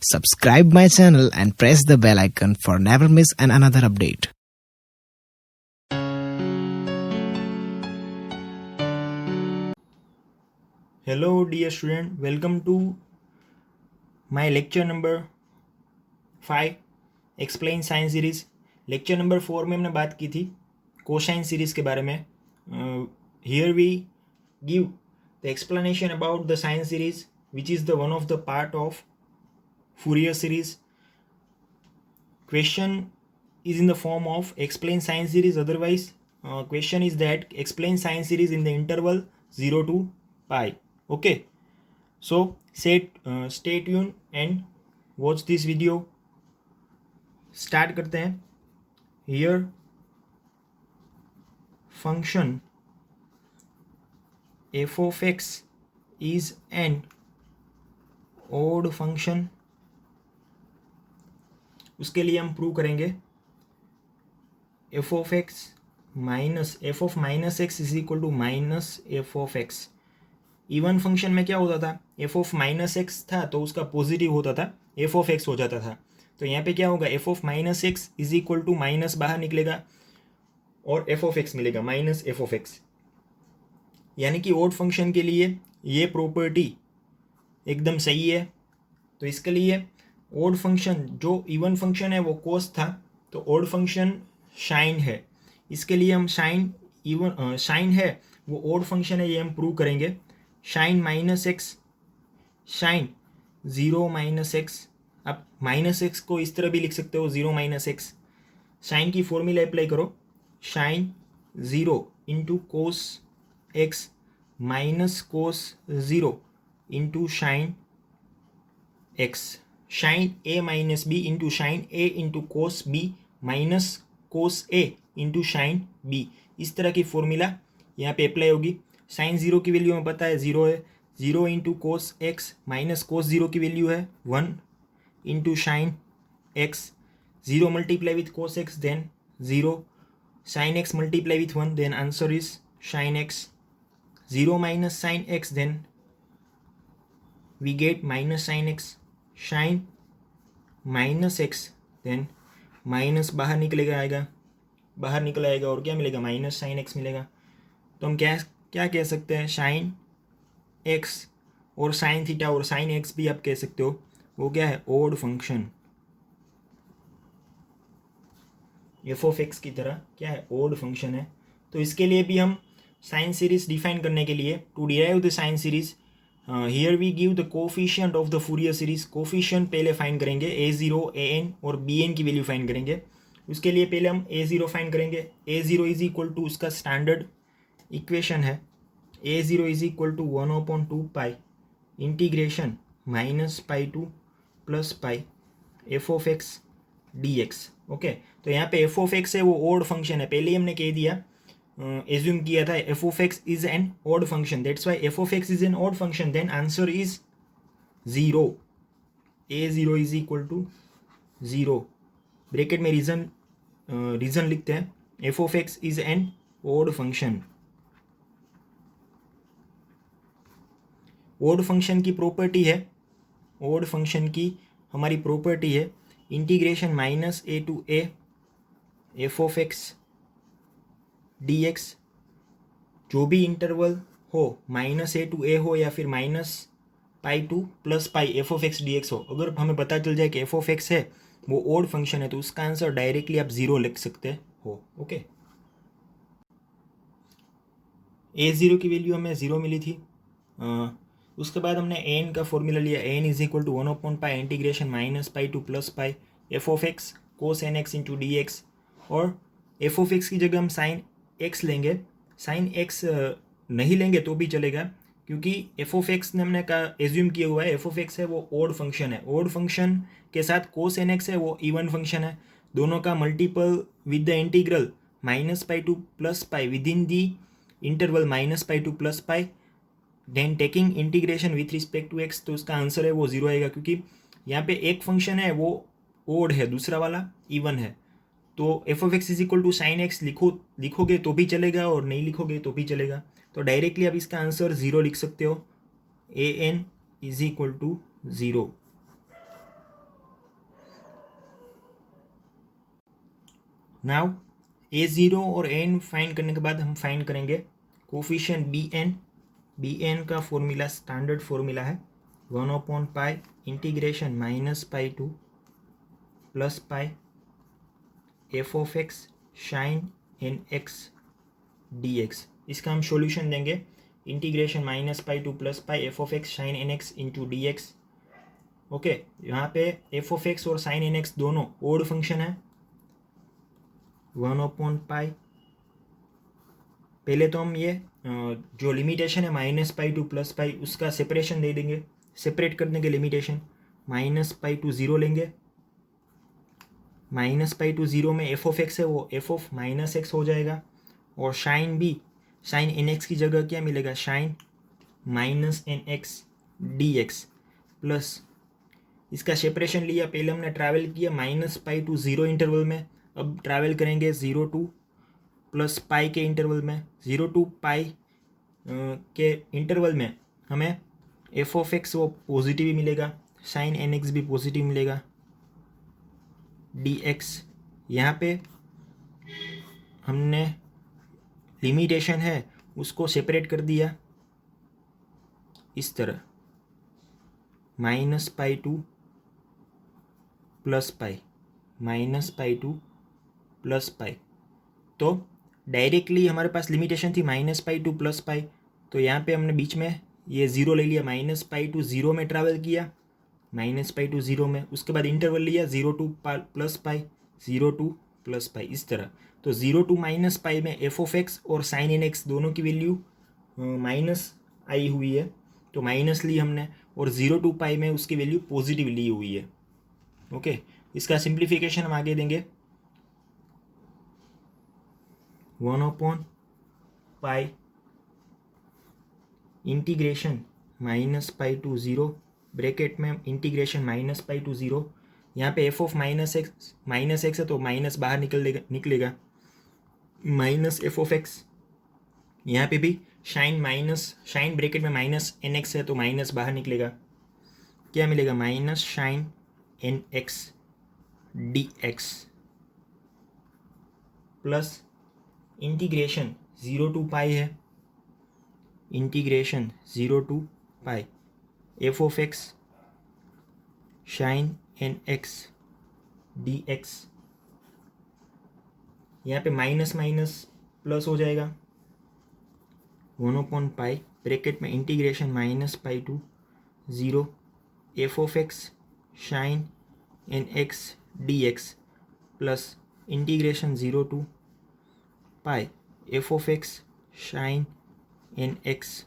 Subscribe my channel and press the bell icon for never miss another update. Hello dear student, welcome to my lecture number 5 explain science series. Lecture number 4 में हमने बात की थी cosine series के बारे में. Here we give the explanation about the sine series which is the one of the part of Fourier series. Question is in the form of explain sine series, otherwise question is that explain sine series in the interval 0 to pi. Okay, so stay tuned and watch this video. Start करते हैं. Here function f of x is an odd function. उसके लिए हम prove करेंगे f of x minus f of minus x is equal to minus f of x. Even function में क्या होता था, एफ ऑफ माइनस एक्स था तो उसका पॉजिटिव होता था, एफ ऑफ एक्स हो जाता था. तो यहाँ पे क्या होगा, f of minus x is equal to minus बाहर निकलेगा और एफ ऑफ एक्स मिलेगा माइनस एफ ऑफ एक्स. यानी कि ओड फंक्शन के लिए ये प्रॉपर्टी एकदम सही है. तो इसके लिए ओड फंक्शन, जो इवन फंक्शन है वो कोस था, तो ओड फंक्शन शाइन है. इसके लिए हम शाइन है वो ओड फंक्शन है, ये हम प्रूव करेंगे. Sine minus x, sine 0 minus x. आप माइनस एक्स को इस तरह भी लिख सकते हो 0 माइनस एक्स. शाइन की फॉर्मूला अप्लाई करो, sine 0 into cos x minus cos 0 into sine x. Sine a minus b into sine a into cos b minus cos a into sine b. इस तरह की फॉर्मूला यहाँ पे apply होगी. Sign 0 की value हमें पता है 0 है. 0 into cos x minus cos 0 की वैल्यू है 1 into sine x. 0 multiply with cos x then 0. Sine x multiply with 1 then answer is sine x. 0 minus sine x then we get minus sine x. Sine minus x then minus बाहर निकल आएगा और क्या मिलेगा, minus sine x मिलेगा. तो हम क्या कह सकते हैं, शाइन एक्स और साइन थीटा और साइन एक्स भी आप कह सकते हो, वो क्या है, odd function. F of x की तरह क्या है, ओड फंक्शन है. तो इसके लिए भी हम साइन सीरीज डिफाइन करने के लिए, to derive the sine series, here we give the coefficient of the Fourier series. Coefficient पहले फाइंड करेंगे, a0 an और bn की वैल्यू फाइंड करेंगे. उसके लिए पहले हम a0 फाइंड करेंगे. a0 इज इक्वल टू, उसका स्टैंडर्ड इक्वेशन है a0 is equal to 1/2 pi integration minus pi to plus pi f of x d x. Okay, तो यहाँ पे एफ ऑफ एक्स है वो ओड फंक्शन है, पहले ही हमने कह दिया, एज्यूम किया था f of x is an odd function. That's why f of x is an odd function, then answer is 0. a0 is equal to 0. Bracket में रीजन लिखते हैं, f of x is an odd function. Odd function की property है, odd function की हमारी property है integration minus a to a f of x d x. जो भी इंटरवल हो, माइनस ए टू ए हो या फिर minus pi to plus pi f of x d x हो, अगर हमें पता चल जाए कि एफ ऑफ एक्स है वो ओड फंक्शन है तो उसका आंसर डायरेक्टली आप 0 लिख सकते हो. ओके, a0 की वैल्यू हमें 0 मिली थी. उसके बाद हमने an का फॉर्मूला लिया, n is equal to 1/π integration minus pi to plus pi f of x cos n x into d x. और एफ ऑफ एक्स की जगह हम साइन एक्स लेंगे. साइन एक्स नहीं लेंगे तो भी चलेगा, क्योंकि एफ ऑफ एक्स ने हमने कहा एज्यूम किया हुआ है एफ ऑफ एक्स है वो ओड फंक्शन है. ओड फंक्शन के साथ कोस एन एक्स है वो इवन फंक्शन है. दोनों का multiple with the integral minus pi to plus pi within the interval minus pi to plus pi, then taking integration with respect to x. तो उसका answer है वो 0 आएगा, क्योंकि यहाँ पे एक फंक्शन है वो ओड है, दूसरा वाला इवन है. तो f of x is equal to sine x लिखोगे तो भी चलेगा और नहीं लिखोगे तो भी चलेगा. तो डायरेक्टली आप इसका आंसर 0 लिख सकते हो, an is equal to 0. Now a0 और an फाइंड करने के बाद हम फाइंड करेंगे कोफिशिएंट bn। bn का फॉर्मूला स्टैंडर्ड फॉर्मूला है pi integration -pi to plus pi f of x sine n x d x. इसका हम सॉल्यूशन देंगे integration -pi to plus pi f of x sine n x into d x. Okay, यहाँ पे f of x और sine n x दोनों odd function है pi. पहले तो हम ये जो लिमिटेशन है -पाई टू प्लस पाई उसका सेपरेशन दे देंगे, सेपरेट कर देंगे लिमिटेशन -पाई टू 0 लेंगे। -पाई टू 0 में एफ ऑफ एक्स है वो एफ ऑफ माइनस एक्स हो जाएगा और शाइन भी शाइन एन एक्स की जगह क्या मिलेगा sine minus n x d x plus इसका सेपरेशन लिया। पहले हमने ट्रैवल किया -पाई टू 0 इंटरवल में, अब ट्रैवल करेंगे 0 टू प्लस पाई के इंटरवल में। 0 टू पाई के इंटरवल में हमें एफ ऑफ एक्स वो पॉजिटिव ही मिलेगा, साइन एन एक्स भी पॉजिटिव मिलेगा, डी एक्स। यहाँ पे हमने लिमिटेशन है उसको सेपरेट कर दिया इस तरह -पाई to plus pi -pi to plus पाई। तो डायरेक्टली हमारे पास लिमिटेशन थी -पाई टू प्लस पाई, तो यहाँ पे हमने बीच में ये 0 ले लिया, -पाई टू 0 में ट्रैवल किया -पाई टू 0 में, उसके बाद इंटरवल लिया 0 to plus pi 0 to plus पाई इस तरह। तो 0 टू -पाई में एफ ऑफ एक्स और साइन एन एक्स दोनों की वैल्यू माइनस आई हुई है, तो माइनस ली हमने, और 0 टू पाई में उसकी वैल्यू पॉजिटिव ली हुई है। ओके, इसका सिंप्लीफिकेशन हम आगे देंगे 1/पाई इंटीग्रेशन -पाई टू 0 ब्रैकेट में इंटीग्रेशन -पाई टू 0। यहाँ पे एफ ऑफ माइनस एक्स है तो माइनस बाहर निकलेगा माइनस एफ ऑफ एक्स। यहाँ पे भी शाइन ब्रैकेट में माइनस एन एक्स है तो माइनस बाहर निकलेगा, क्या मिलेगा minus sine n x d x plus integration 0 to pi है, integration 0 to pi f of x sine n x d x. यहाँ पे माइनस माइनस प्लस हो जाएगा 1/पाई ब्रैकेट में integration -pi to 0 f of x sine n x d x plus integration 0 to pi f of x sine n x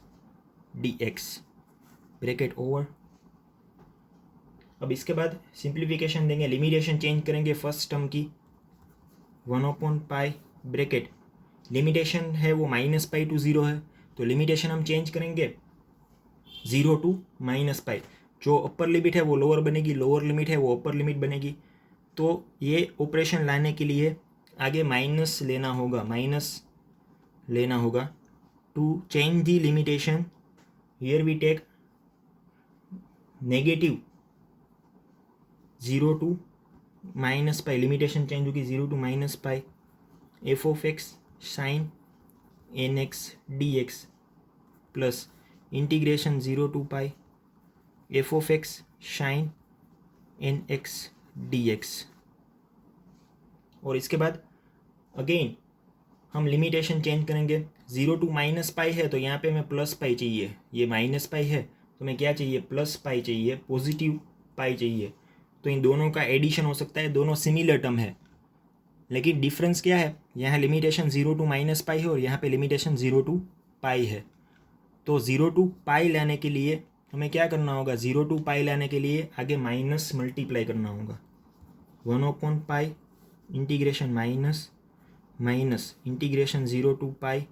d x bracket over. अब इसके बाद simplification देंगे, limitation change करेंगे first term की 1/पाई bracket, limitation है वो -पाई to 0 है तो लिमिटेशन हम चेंज करेंगे 0 टू -पाई। जो अपर लिमिट है वो लोअर बनेगी, लोअर लिमिट है वो अपर लिमिट बनेगी। तो ये ऑपरेशन लाने के लिए आगे माइनस लेना होगा to change the limitation. Here we take negative 0 to -pi, limitation change होगी 0 to -pi f of x sine n x d x plus integration 0 to pi f of x sine n x d x. और इसके बाद again हम limitation change करेंगे 0 to -pi है तो यहाँ पे हमें प्लस पाई चाहिए, ये -पाई है तो हमें क्या चाहिए प्लस पाई चाहिए, पॉजिटिव पाई चाहिए। तो इन दोनों का एडिशन हो सकता है, दोनों सिमिलर टर्म है लेकिन डिफरेंस क्या है, यहाँ लिमिटेशन 0 टू -पाई है और यहाँ पे लिमिटेशन 0 टू पाई है। तो 0 टू पाई लाने के लिए हमें क्या करना होगा, 0 टू पाई लाने के लिए आगे माइनस मल्टीप्लाई करना होगा pi integration minus integration 0 to pi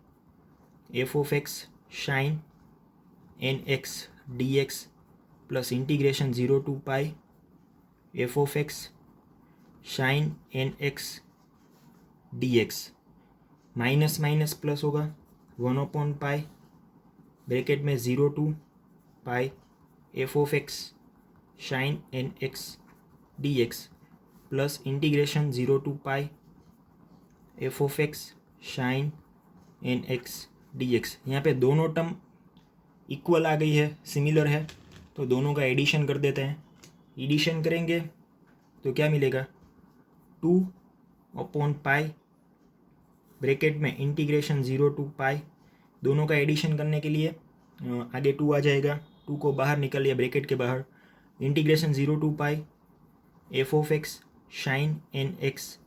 f of x sine n x d x plus integration 0 to pi f of x sine n x d x. Minus minus plus होगा pi bracket में 0 to pi f of x sine n x d x plus integration 0 to pi f of x sine n x d x. यहाँ पे दोनों term equal आ गई है, similar है, तो दोनों का एडिशन कर देते हैं। एडिशन करेंगे तो क्या मिलेगा, 2/पाई ब्रैकेट में इंटीग्रेशन 0 to पाई। दोनों का एडिशन करने के लिए आगे 2 आ जाएगा, 2 को बाहर निकल लिया ब्रैकेट के बाहर, integration 0 to pi f of x sine n x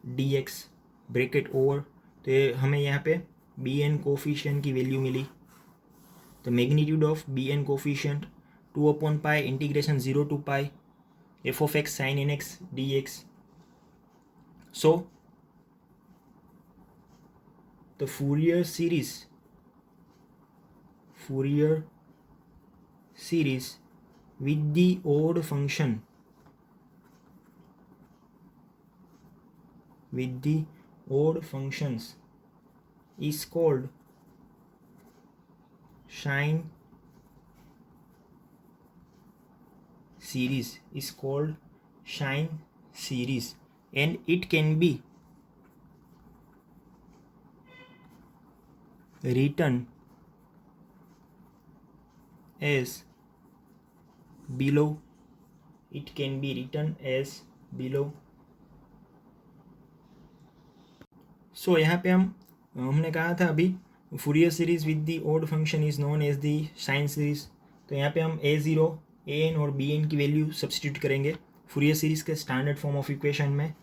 d x bracket over. तो ये हमें यहाँ पे बी एन कोफिशिएंट की वैल्यू मिली। The magnitude of B N coefficient pi integration 0 to pi f of x sine n x d x. So the Fourier series with the odd function is called sine series, and it can be written as below. So यहाँ पे हमने कहा था अभी Fourier series with the odd function is known as the sine series. तो यहाँ पे हम a0, an और bn की वैल्यू सब्सटीट्यूट करेंगे फूरियर सीरीज के स्टैंडर्ड फॉर्म ऑफ इक्वेशन में।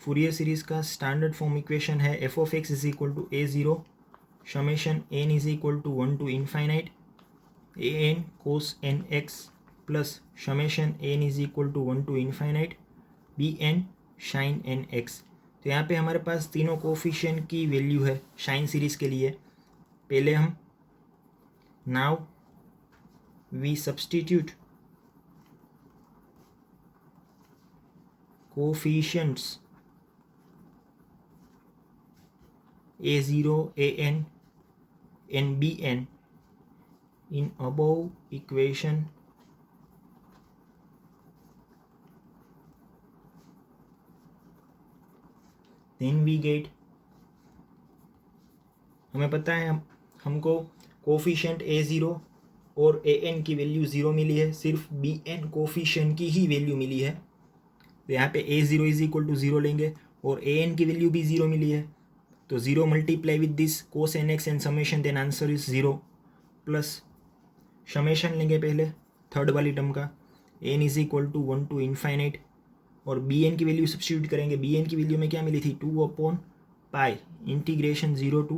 फूरियर सीरीज का स्टैंडर्ड फॉर्म इक्वेशन है f of x is equal to a0 summation n is equal to 1 to infinite an cos nx plus summation n is equal to 1 to infinite bn sin nx। तो यहाँ पे हमारे पास तीनों coefficient की value है sine series के लिए। पहले हम now we substitute coefficients a0, an and bn in above equation, then we get, हमें पता है हमको कोफिशिएंट a0 और an की वैल्यू 0 मिली है, सिर्फ bn कोफिशिएंट की ही वैल्यू मिली है। तो यहाँ पे a0 इज इक्वल टू 0 लेंगे और an की वैल्यू भी 0 मिली है, तो 0 multiply with this cos n x and summation, then answer is 0 plus summation लेंगे पहले थर्ड वाली टर्म का, n is equal to 1 to infinite, और bn की वैल्यू सब्स्टिट्यूट करेंगे। bn की वैल्यू में क्या मिली थी, pi integration 0 to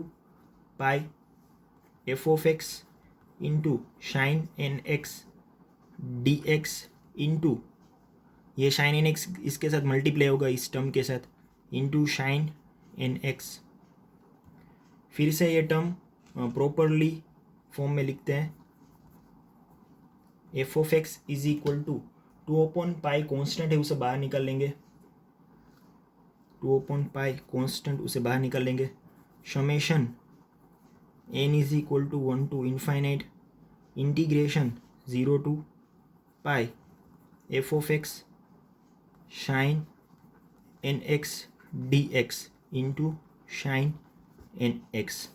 pi f of x into sine n x d x into ये शाइन एन एक्स इसके साथ मल्टीप्लाई होगा इस टर्म के साथ, इंटू शाइन एन एक्स। फिर से ये टर्म प्रॉपरली फॉर्म में लिखते हैं, f of x is equal to pi constant है उसे बाहर निकाल लेंगे, 2/पाई कॉन्स्टेंट उसे बाहर निकाल लेंगे, summation n is equal to 1 to infinite integration 0 to pi f of x sine n x d x into sine n x.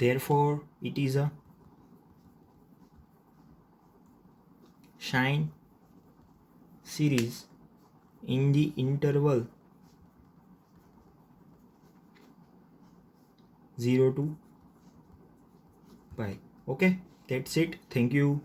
therefore it is a sine series in the interval 0 to pi. Okay, that's it. Thank you.